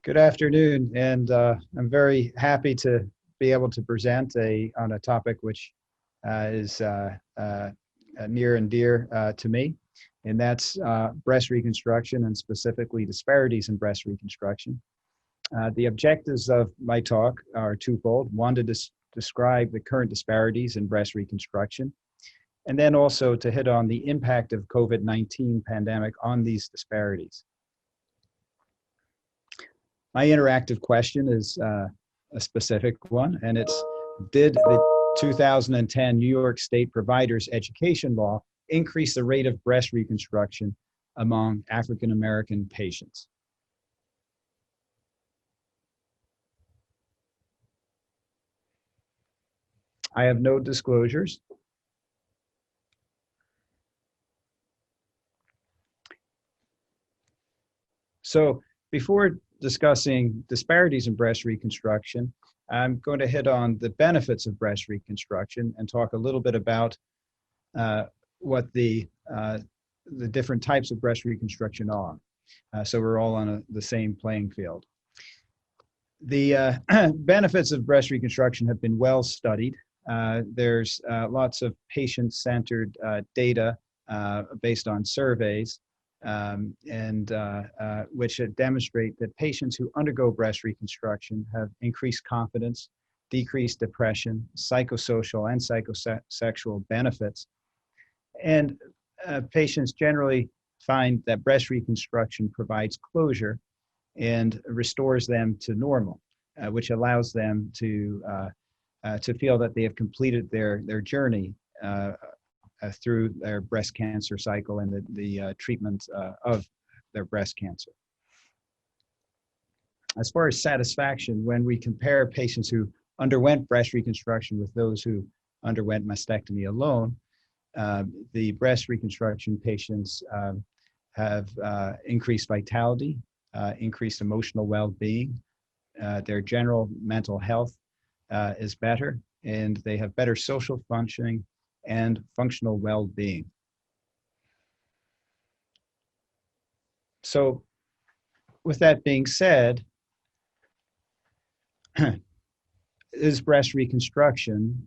Good afternoon, and I'm very happy to be able to present on a topic which is near and dear to me, and that's breast reconstruction and specifically disparities in breast reconstruction. The objectives of my talk are twofold. One, to describe the current disparities in breast reconstruction, and then also to hit on the impact of COVID-19 pandemic on these disparities. My interactive question is a specific one, and it's, did the 2010 New York State Providers Education Law increase the rate of breast reconstruction among African American patients? I have no disclosures. So before discussing disparities in breast reconstruction, I'm going to hit on the benefits of breast reconstruction and talk a little bit about what the different types of breast reconstruction are. So we're all on the same playing field. The benefits of breast reconstruction have been well studied. There's lots of patient-centered data based on surveys which demonstrate that patients who undergo breast reconstruction have increased confidence, decreased depression, psychosocial and psychosexual benefits. And patients generally find that breast reconstruction provides closure and restores them to normal, which allows them to feel that they have completed their journey through their breast cancer cycle and the treatment of their breast cancer. As far as satisfaction, when we compare patients who underwent breast reconstruction with those who underwent mastectomy alone, the breast reconstruction patients have increased vitality, increased emotional well-being, their general mental health is better, and they have better social functioning and functional well-being. So with that being said, is breast reconstruction,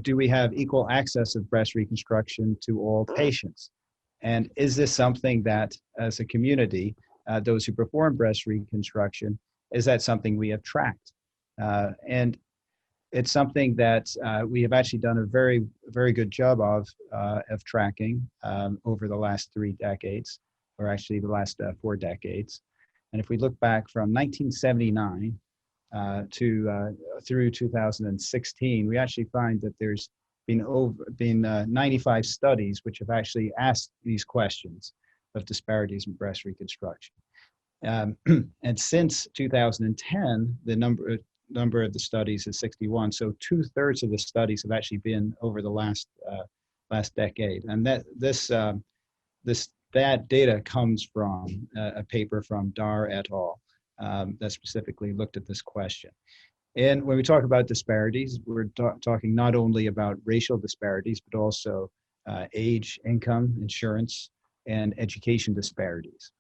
do we have equal access of breast reconstruction to all patients? And is this something that, as a community, those who perform breast reconstruction, is that something we have tracked? And it's something that we have actually done a very, very good job of tracking over the last 3 decades, or actually the last 4 decades. And if we look back from 1979 through 2016, we actually find that there's been 95 studies which have actually asked these questions of disparities in breast reconstruction. And since 2010, the number of the studies is 61. So 2/3 of the studies have actually been over the last decade. And that data comes from a paper from Dar et al. That specifically looked at this question. And when we talk about disparities, we're talking not only about racial disparities, but also age, income, insurance, and education disparities.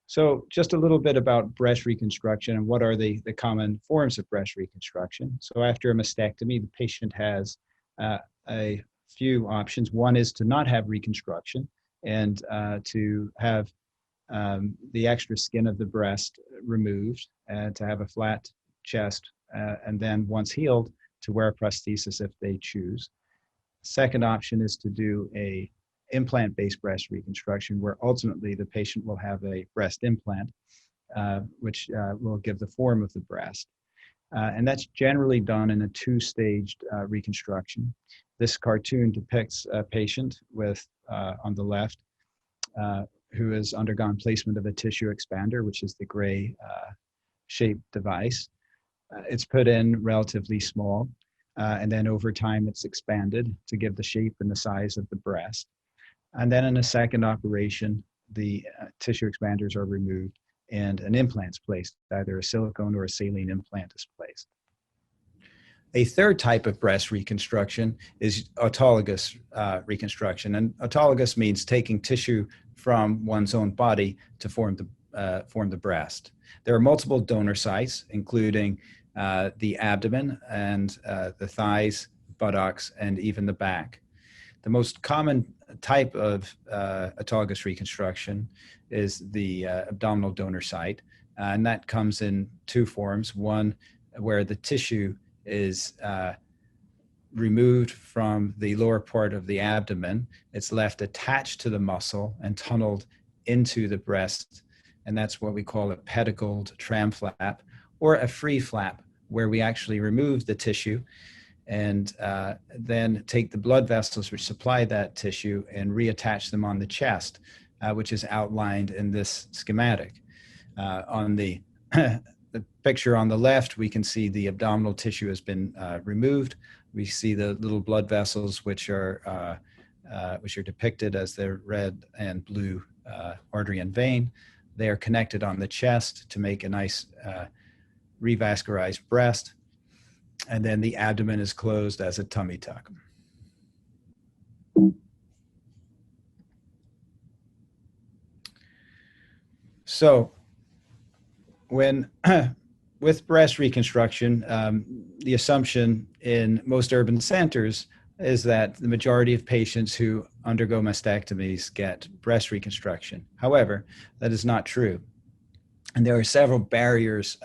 So just a little bit about breast reconstruction and what are the common forms of breast reconstruction. So after a mastectomy, the patient has a few options. One is to not have reconstruction and to have the extra skin of the breast removed, to have a flat chest, and then once healed, to wear a prosthesis if they choose. Second option is to do a implant-based breast reconstruction, where ultimately the patient will have a breast implant, which will give the form of the breast. And that's generally done in a 2-staged reconstruction. This cartoon depicts a patient with, on the left, who has undergone placement of a tissue expander, which is the gray shaped device. It's put in relatively small, and then over time it's expanded to give the shape and the size of the breast. And then in a second operation, the tissue expanders are removed and an implant's placed, either a silicone or a saline implant is placed. A third type of breast reconstruction is autologous reconstruction. And autologous means taking tissue from one's own body to form the breast. There are multiple donor sites, including the abdomen and the thighs, buttocks, and even the back. The most common type of autologous reconstruction is the abdominal donor site, and that comes in two forms. One, where the tissue is removed from the lower part of the abdomen. It's left attached to the muscle and tunneled into the breast, and that's what we call a pedicled tram flap, or a free flap, where we actually remove the tissue and then take the blood vessels which supply that tissue and reattach them on the chest, which is outlined in this schematic. On the picture on the left, we can see the abdominal tissue has been removed. We see the little blood vessels which are depicted as the red and blue artery and vein. They are connected on the chest to make a nice revascularized breast. And then the abdomen is closed as a tummy tuck. So when with breast reconstruction, the assumption in most urban centers is that the majority of patients who undergo mastectomies get breast reconstruction. However, that is not true. And there are several barriers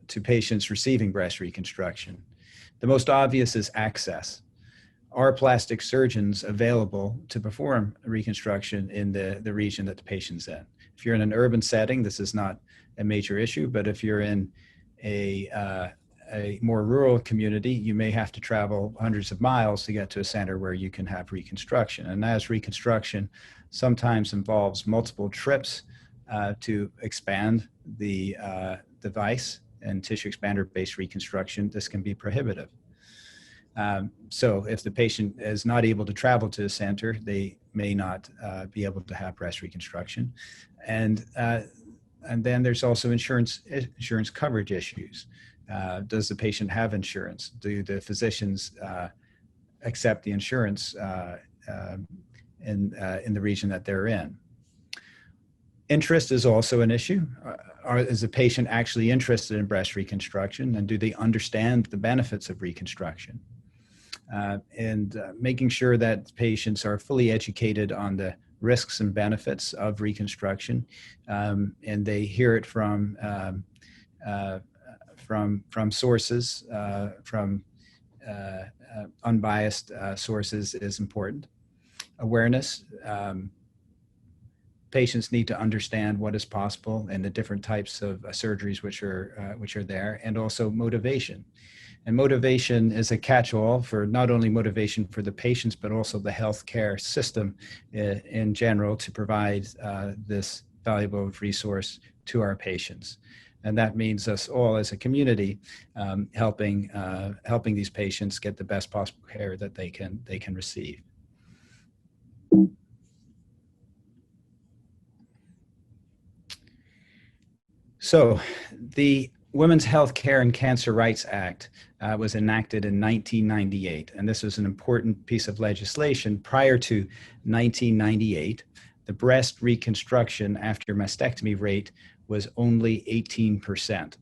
to patients receiving breast reconstruction. The most obvious is access. Are plastic surgeons available to perform reconstruction in the region that the patient's in? If you're in an urban setting, this is not a major issue, but if you're in a more rural community, you may have to travel hundreds of miles to get to a center where you can have reconstruction. And as reconstruction sometimes involves multiple trips to expand the device, and tissue expander-based reconstruction, this can be prohibitive. So if the patient is not able to travel to a center, they may not be able to have breast reconstruction. And then there's also insurance coverage issues. Does the patient have insurance? Do the physicians accept the insurance in the region that they're in? Interest is also an issue. Is the patient actually interested in breast reconstruction, and do they understand the benefits of reconstruction? And making sure that patients are fully educated on the risks and benefits of reconstruction, and they hear it from sources, from unbiased sources is important. Awareness. Patients need to understand what is possible and the different types of surgeries which are there, and also motivation. And motivation is a catch-all for not only motivation for the patients, but also the healthcare system in general to provide this valuable resource to our patients. And that means us all as a community helping these patients get the best possible care that they can receive. So the Women's Health Care and Cancer Rights Act was enacted in 1998, and this was an important piece of legislation. Prior to 1998, the breast reconstruction after mastectomy rate was only 18%.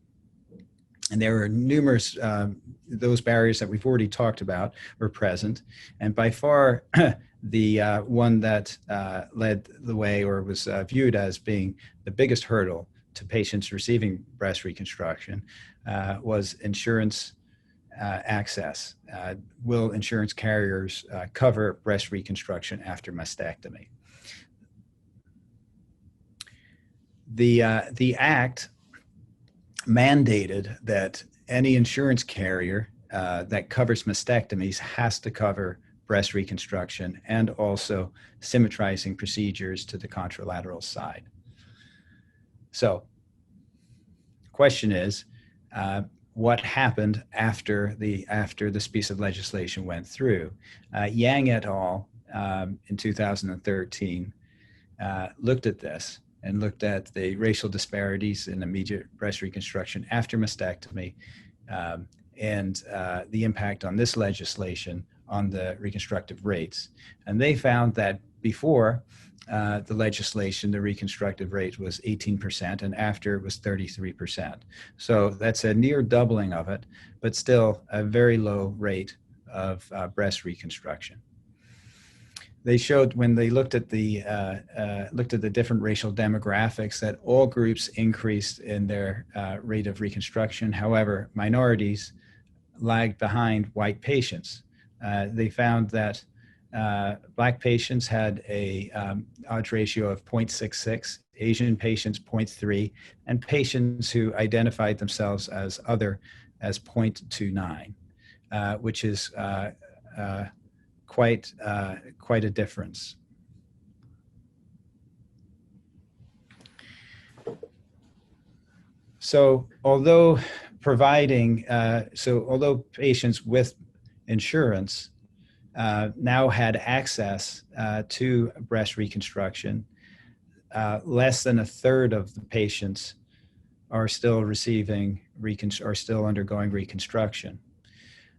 And there were numerous, those barriers that we've already talked about were present. And by far, the one that led the way, or was viewed as being the biggest hurdle to patients receiving breast reconstruction was insurance access. Will insurance carriers cover breast reconstruction after mastectomy? The act mandated that any insurance carrier that covers mastectomies has to cover breast reconstruction and also symmetrizing procedures to the contralateral side. So, question is, what happened after this piece of legislation went through? Yang et al. In 2013 looked at this and looked at the racial disparities in immediate breast reconstruction after mastectomy, and the impact on this legislation on the reconstructive rates. And they found that before the legislation, the reconstructive rate was 18%, and after it was 33%. So that's a near doubling of it, but still a very low rate of breast reconstruction. They showed, when they looked at the different racial demographics, that all groups increased in their rate of reconstruction. However, minorities lagged behind white patients. They found that Black patients had a odds ratio of 0.66, Asian patients 0.3, and patients who identified themselves as other as 0.29, which is quite a difference. So although patients with insurance now had access to breast reconstruction, less than a third of the patients are still undergoing reconstruction.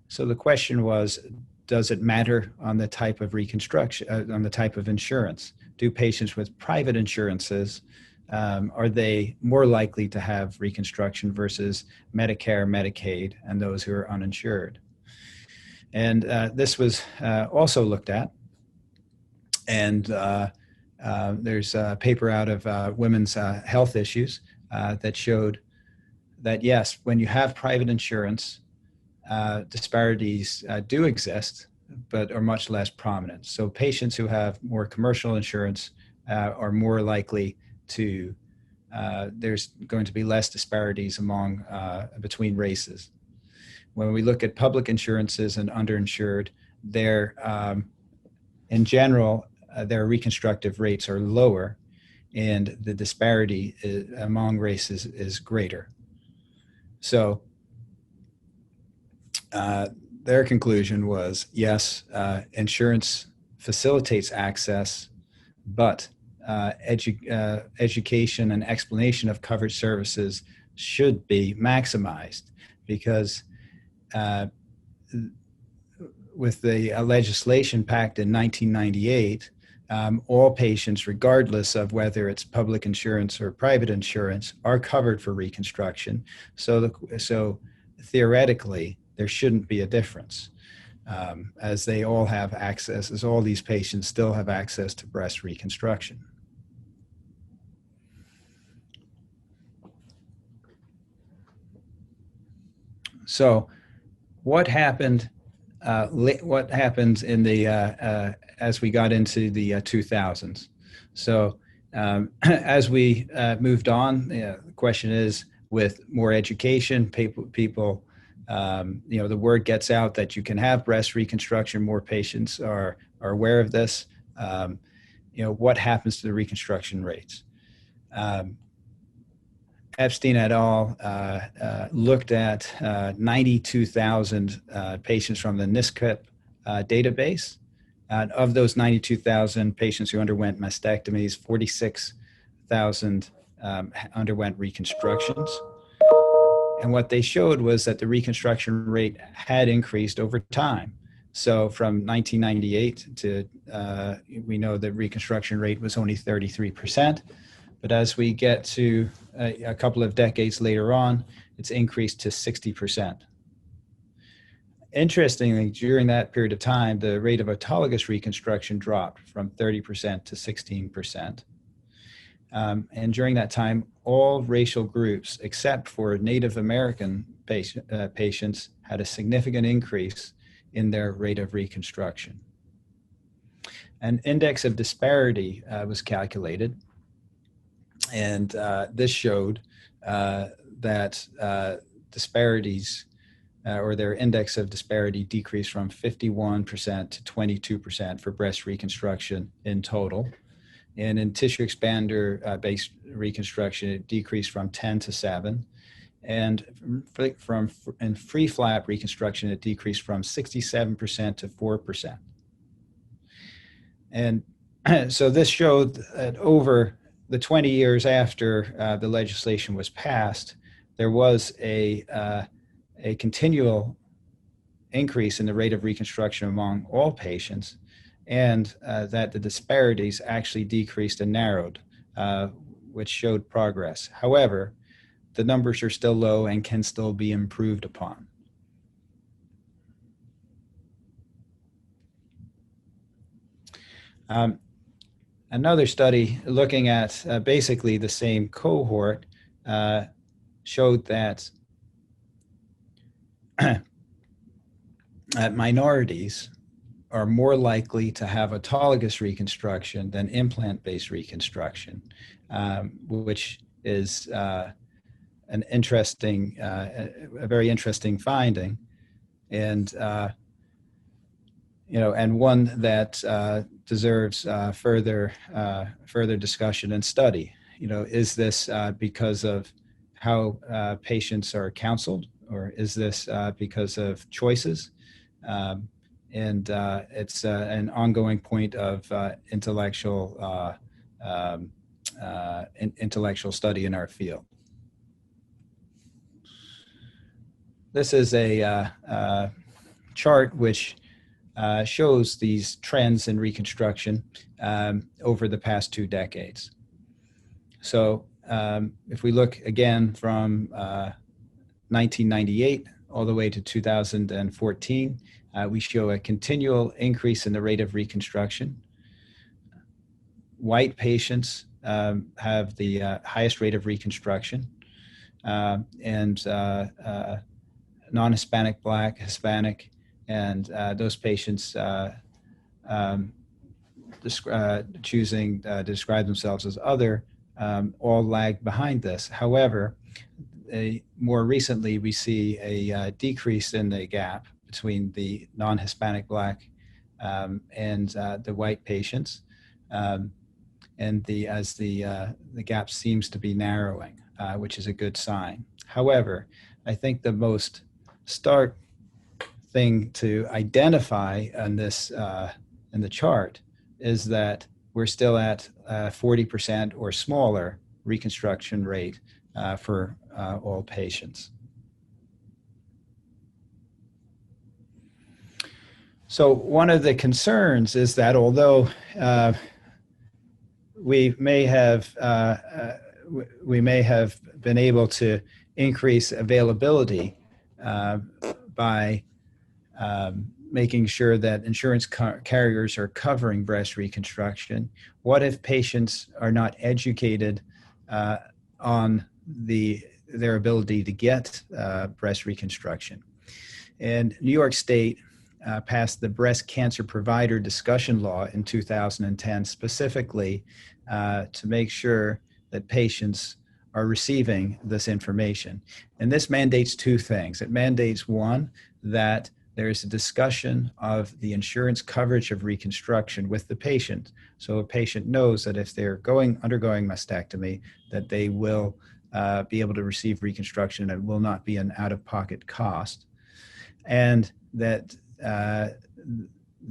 So the question was, does it matter on the type of reconstruction, on the type of insurance? Do patients with private insurances, are they more likely to have reconstruction versus Medicare, Medicaid, and those who are uninsured? And this was also looked at. And there's a paper out of Women's Health Issues that showed that, yes, when you have private insurance, disparities do exist, but are much less prominent. So patients who have more commercial insurance are more likely to, there's going to be less disparities between races. When we look at public insurances and underinsured, in general, their reconstructive rates are lower, and the disparity among races is greater. So their conclusion was, yes, insurance facilitates access, but education and explanation of covered services should be maximized, because with the legislation passed in 1998, all patients, regardless of whether it's public insurance or private insurance, are covered for reconstruction. So theoretically, there shouldn't be a difference, as they all have access, as all these patients still have access to breast reconstruction. So what happened in the as we got into the 2000s? So as we moved on, the question is, with more education, people the word gets out that you can have breast reconstruction. More patients are aware of this. What happens to the reconstruction rates? Epstein et al. Looked at 92,000 patients from the NISCP database. Of those 92,000 patients who underwent mastectomies, 46,000 underwent reconstructions. And what they showed was that the reconstruction rate had increased over time. So from 1998 to, we know the reconstruction rate was only 33%. But as we get to a couple of decades later on, it's increased to 60%. Interestingly, during that period of time, the rate of autologous reconstruction dropped from 30% to 16%. And during that time, all racial groups, except for Native American patients, had a significant increase in their rate of reconstruction. An index of disparity was calculated. And this showed that disparities, or their index of disparity, decreased from 51% to 22% for breast reconstruction in total. And in tissue expander-based reconstruction, it decreased from 10 to 7. And in free flap reconstruction, it decreased from 67% to 4%. And so this showed that over the 20 years after the legislation was passed, there was a a continual increase in the rate of reconstruction among all patients, and that the disparities actually decreased and narrowed, which showed progress. However, the numbers are still low and can still be improved upon. Another study looking at basically the same cohort showed that minorities are more likely to have autologous reconstruction than implant-based reconstruction, which is an interesting, a very interesting finding, and and one that deserves further discussion and study. Is this because of how patients are counseled, or is this because of choices? And it's an ongoing point of intellectual study in our field. This is a chart which shows these trends in reconstruction over the past 2 decades. So if we look again from 1998 all the way to 2014, we show a continual increase in the rate of reconstruction. White patients have the highest rate of reconstruction, and non-Hispanic, Black, Hispanic, and those patients choosing to describe themselves as other all lag behind this. However, more recently we see a decrease in the gap between the non-Hispanic, Black, and the white patients, and as the gap seems to be narrowing, which is a good sign. However, I think the most stark thing to identify on this in the chart is that we're still at 40% or smaller reconstruction rate for all patients. So one of the concerns is that although we may have been able to increase availability by making sure that insurance carriers are covering breast reconstruction, what if patients are not educated on their ability to get breast reconstruction? And New York State passed the Breast Cancer Provider Discussion Law in 2010 specifically to make sure that patients are receiving this information. And this mandates 2 things. It mandates, one, that there's a discussion of the insurance coverage of reconstruction with the patient. So a patient knows that if they're undergoing mastectomy, that they will be able to receive reconstruction and it will not be an out-of-pocket cost. And that the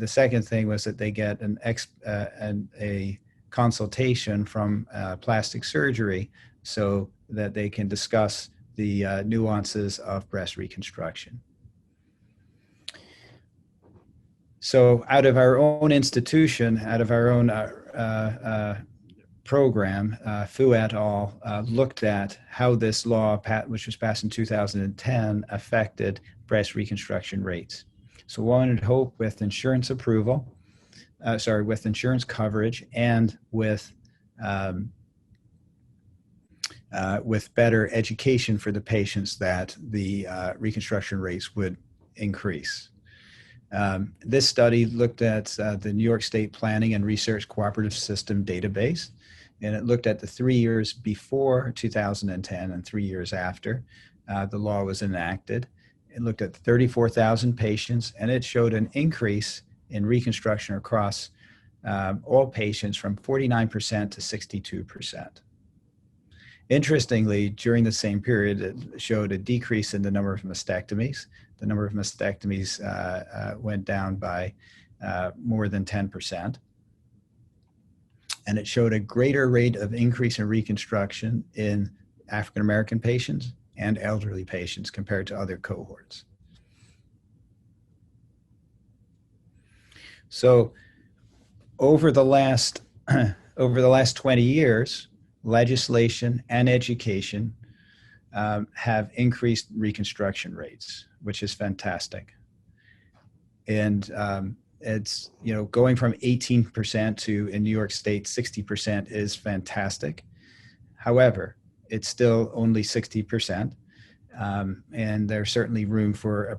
second thing was that they get a consultation from plastic surgery so that they can discuss the nuances of breast reconstruction. So out of our own institution, out of our own program, Fu et al. Looked at how this law, which was passed in 2010, affected breast reconstruction rates. So one would hope with insurance approval, with insurance coverage, and with better education for the patients, that the reconstruction rates would increase. This study looked at the New York State Planning and Research Cooperative System database, and it looked at the 3 years before 2010 and 3 years after the law was enacted. It looked at 34,000 patients, and it showed an increase in reconstruction across all patients from 49% to 62%. Interestingly, during the same period, it showed a decrease in the number of mastectomies. The number of mastectomies went down by more than 10%. And it showed a greater rate of increase in reconstruction in African American patients, and elderly patients compared to other cohorts. So over the last 20 years, legislation and education have increased reconstruction rates, which is fantastic. And it's, going from 18% to, in New York State, 60% is fantastic. However, it's still only 60%, and there's certainly room for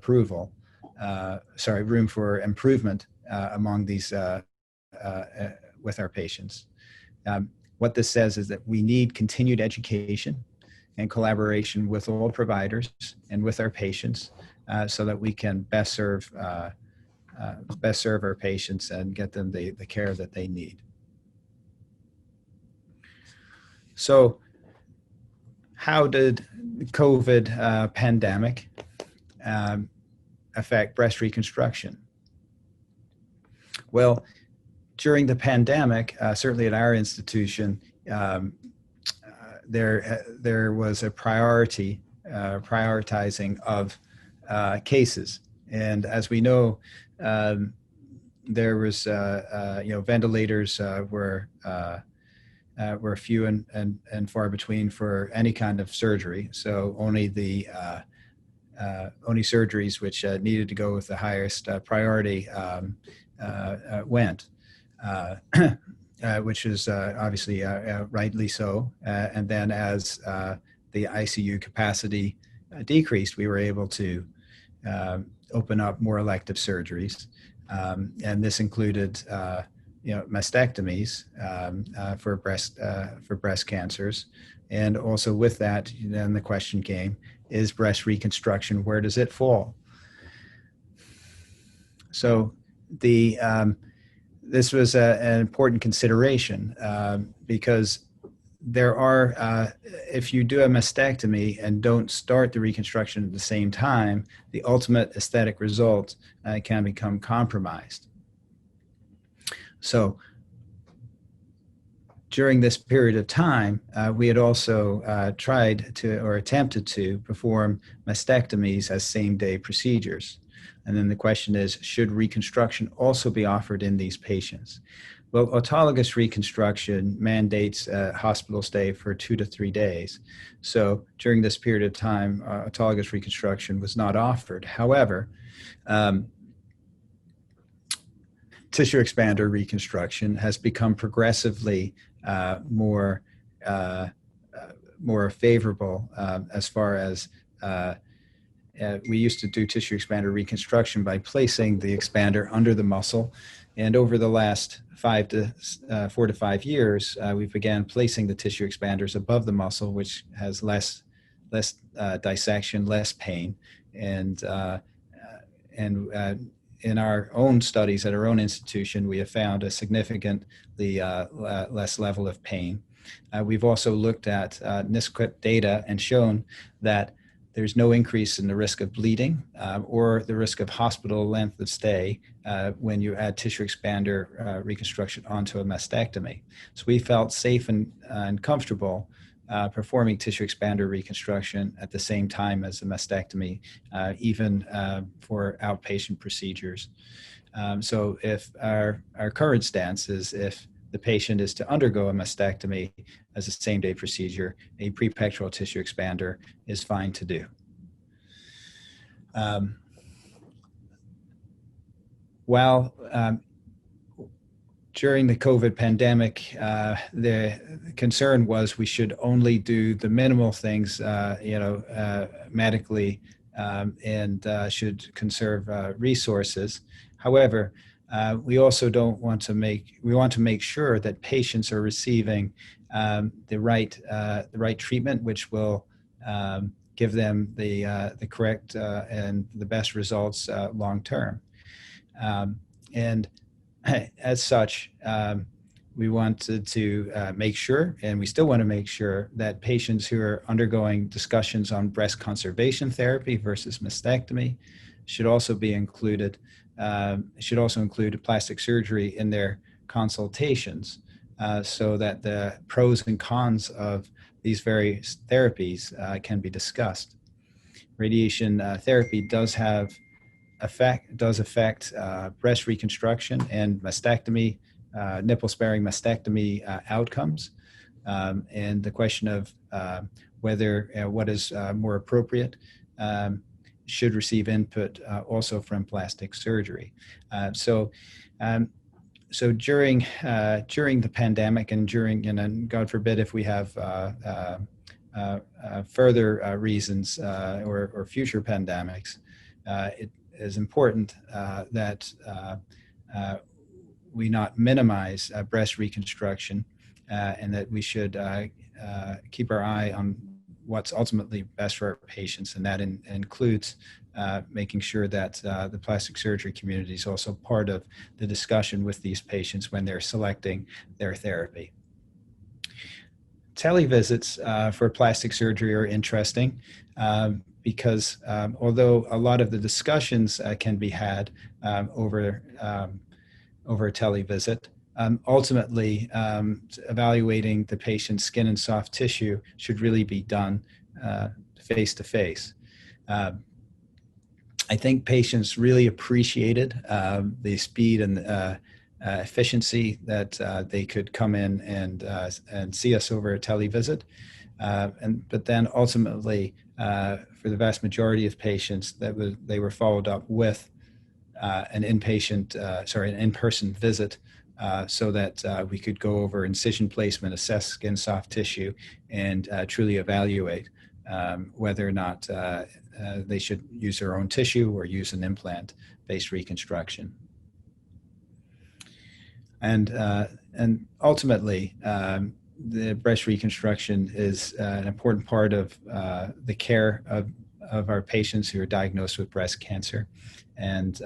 room for improvement among these with our patients. What this says is that we need continued education and collaboration with all providers and with our patients so that we can best serve our patients and get them the care that they need. So how did the COVID pandemic affect breast reconstruction? Well, during the pandemic, certainly at our institution, there was a prioritizing of cases, and as we know, there was ventilators were few and far between for any kind of surgery. So only only surgeries which needed to go with the highest priority went. Which is obviously rightly so. And then as the ICU capacity decreased, we were able to open up more elective surgeries. And this included, mastectomies for breast cancers. And also with that, then the question came, is breast reconstruction, where does it fall? So this was an important consideration because there are, if you do a mastectomy and don't start the reconstruction at the same time, the ultimate aesthetic result can become compromised. So during this period of time, we had also tried to or attempted to perform mastectomies as same-day procedures. And then the question is, should reconstruction also be offered in these patients? Well, autologous reconstruction mandates a hospital stay for 2 to 3 days. So during this period of time, autologous reconstruction was not offered. However, tissue expander reconstruction has become progressively more favorable as far as we used to do tissue expander reconstruction by placing the expander under the muscle. And over the last 4 to 5 years, we began placing the tissue expanders above the muscle, which has less dissection, less pain. And in our own studies at our own institution, we have found a significantly less level of pain. We've also looked at NISQIP data and shown that there's no increase in the risk of bleeding or the risk of hospital length of stay when you add tissue expander reconstruction onto a mastectomy. So we felt safe and comfortable performing tissue expander reconstruction at the same time as a mastectomy, even for outpatient procedures. So if our current stance is if the patient is to undergo a mastectomy as a same-day procedure, a prepectoral tissue expander is fine to do. During the COVID pandemic, the concern was we should only do the minimal things, medically, and should conserve resources. However, we also want to make sure that patients are receiving the right treatment, which will give them the correct and the best results long term. And as such, we wanted to make sure, and we still want to make sure, that patients who are undergoing discussions on breast conservation therapy versus mastectomy should also include plastic surgery in their consultations so that the pros and cons of these various therapies can be discussed. Radiation therapy does affect breast reconstruction and mastectomy, nipple-sparing mastectomy outcomes, and the question of whether what is more appropriate should receive input also from plastic surgery. So during the pandemic and God forbid if we have further reasons or future pandemics, it is important that we not minimize breast reconstruction and that we should keep our eye on what's ultimately best for our patients, and that includes making sure that the plastic surgery community is also part of the discussion with these patients when they're selecting their therapy. Televisits for plastic surgery are interesting because although a lot of the discussions can be had over a televisit, ultimately, evaluating the patient's skin and soft tissue should really be done face to face. I think patients really appreciated the speed and efficiency that they could come in and see us over a televisit. But then ultimately, for the vast majority of patients, they were followed up with an in-person visit. So that we could go over incision placement, assess skin soft tissue, and truly evaluate whether or not they should use their own tissue or use an implant-based reconstruction. And ultimately, the breast reconstruction is an important part of the care of our patients who are diagnosed with breast cancer. And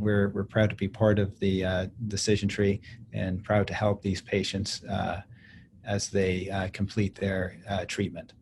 we're proud to be part of the decision tree and proud to help these patients as they complete their treatment.